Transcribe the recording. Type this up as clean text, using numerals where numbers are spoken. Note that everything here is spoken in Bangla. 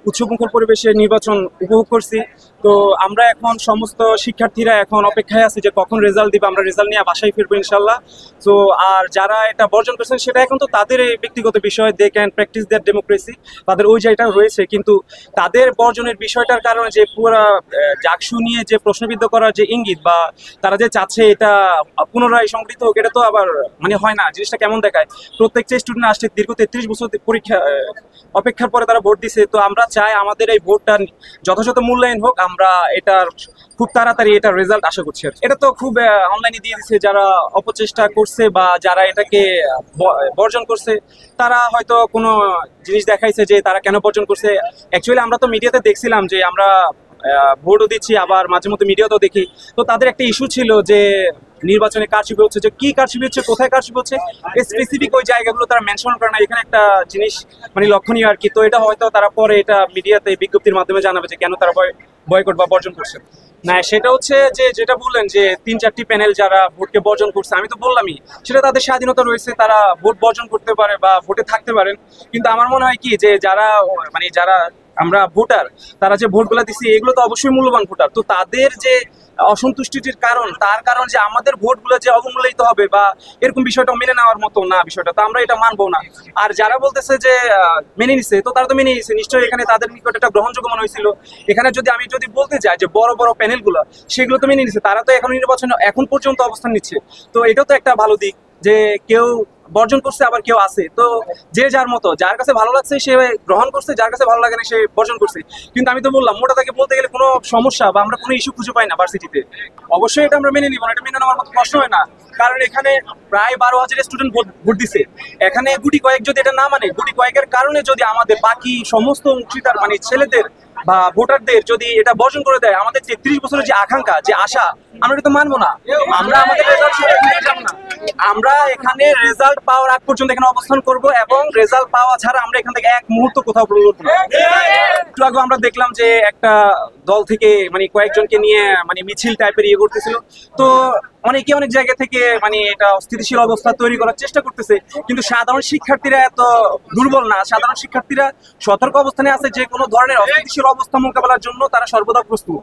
উৎসবমুখর পরিবেশে নির্বাচন উপভোগ করছি। তো আমরা এখন সমস্ত শিক্ষার্থীরা এখন অপেক্ষায় আছি যে কখন রেজাল্ট দিবে, আমরা রেজাল্ট নিয়ে বাসায় ফিরবো ইনশাল্লাহ। তো আর যারা এটা বর্জন করছেন সেটা এখন তো তাদের ব্যক্তিগত বিষয়, they can practice their democracy, তাদের ওই জায়গাটা রয়েছে। কিন্তু তাদের বর্জনের বিষয়টার কারণে যে পুরা জাকসু নিয়ে যে প্রশ্নবিদ্ধ করার যে ইঙ্গিত বা তারা যে চাচ্ছে এটা পুনরায় সংগৃহীত হোক, এটা তো আবার মানে হয় না। জিনিসটা কেমন দেখায়, প্রত্যেকটা স্টুডেন্ট আসছে দীর্ঘ 33 বছর পরীক্ষা অপেক্ষার পরে তারা ভোট দিছে। তো আমরা চাই আমাদের এই ভোটটা যথাযথ মূল্যায়ন হোক, আমরা এটার খুব তাড়াতাড়ি এটার রেজাল্ট আশা করছি। এটা তো খুব অনলাইনে দিয়ে দিচ্ছে, যারা অপচেষ্টা করছে বা যারা এটাকে বর্জন করছে তারা হয়তো কোনো জিনিস দেখাইছে যে তারা কেন বর্জন করছে। অ্যাকচুয়ালি আমরা তো মিডিয়াতে দেখছিলাম যে আমরা ভোটও দিচ্ছি, আবার মাঝে মধ্যে মিডিয়াতেও দেখি। তো তাদের একটা ইস্যু ছিল যে নির্বাচনে কারচুপি হচ্ছে, যে কি কারচুপি হচ্ছে, কোথায় কারচুপি হচ্ছে, স্পেসিফিক ওই জায়গাগুলো তারা মেনশন করে না। এখানে একটা জিনিস মানে লক্ষণীয় আর কি। তো এটা হয়তো তারা পরে এটা মিডিয়াতে বিজ্ঞপ্তির মাধ্যমে জানাবে যে কেন তারা বয়কট বা বর্জন করছে। না, সেটা হচ্ছে যে যেটা বললেন যে 3-4টি প্যানেল যারা ভোটকে বর্জন করছে, আমি তো বললামই সেটা তাদের স্বাধীনতা রয়েছে, তারা ভোট বর্জন করতে পারে বা ভোটে থাকতে পারেন। কিন্তু আমার মনে হয় কি যে যারা মানে যারা আমরা ভোটার, তারা যে ভোটগুলো দিচ্ছি এগুলো তো অবশ্যই মূল্যবান ভোটার। তো তাদের যে অসন্তুষ্টির কারণ, তার কারণ যে আমাদের ভোটগুলো যে অবমূল্যায়িত হবে বা এরকম বিষয়টা মেনে নেওয়ার মতো না বিষয়টা, তো আমরা এটা মানবো না। আর যারা বলতেছে যে মেনে নিছে, তো তারা তো মেনে নিছে, নিশ্চয়ই এখানে তাদের নিকট এটা গ্রহণযোগ্য মনে হয়েছিল। এখানে যদি আমি বলতে যাই যে বড় বড় প্যানেলগুলো সেগুলো তো মেনে নিছে, তারা তো এখন নির্বাচনে এখন পর্যন্ত অবস্থান নিচ্ছে। তো এটাও তো একটা ভালো দিক যে কেউ বর্জন করছে আবার কেউ আছে। তো যে যার মতো, যার কাছে ভালো লাগছে সে গ্রহণ করছে, যার কাছে ভালো লাগে না সে বর্জন করছে। কিন্তু আমি তো বললাম মোটা তাকে বলতে গেলে কোনো সমস্যা বা আমরা কোনো ইস্যু খুঁজে পাই না ভার্সিটিতে। অবশ্যই এটা আমরা মেনে নিব না, এটা মেনে নেওয়ার মতো প্রশ্ন হয় না। কারণ এখানে প্রায় 12,000 স্টুডেন্ট ভোট দিছে। এখানে গুটি কয়েক যদি এটা না মানে, গুটি কয়েকের কারণে যদি আমাদের বাকি সমস্ত অংশীদার মানে ছেলেদের বা ভোটারদের যদি এটা বর্জন করে দেয়, আমাদের 33 বছরের যে আকাঙ্ক্ষা, যে আশা, আমরা এটা তো মানবো না। আমরা আমাদের রেজাল্ট যাবো না, আমরা এখানে রেজাল্ট পাওয়ার আগ পর্যন্ত এখানে অবস্থান করব এবং রেজাল্ট পাওয়া ছাড়া আমরা এখান থেকে এক মুহূর্ত কোথাও প্রলুপ্ত না। একটু আগে আমরা দেখলাম যে একটা দল থেকে মানে কয়েকজনকে নিয়ে মানে মিছিল টাইপের ইয়ে করতেছিল। তো অনেকে অনেক জায়গা থেকে মানে এটা অস্থিতিশীল অবস্থা তৈরি করার চেষ্টা করতেছে। কিন্তু সাধারণ শিক্ষার্থীরা এত দুর্বল না, সাধারণ শিক্ষার্থীরা সতর্ক অবস্থানে আছে, যে কোনো ধরনের অস্থিতিশীল অবস্থা মোকাবেলার জন্য তারা সর্বদা প্রস্তুত।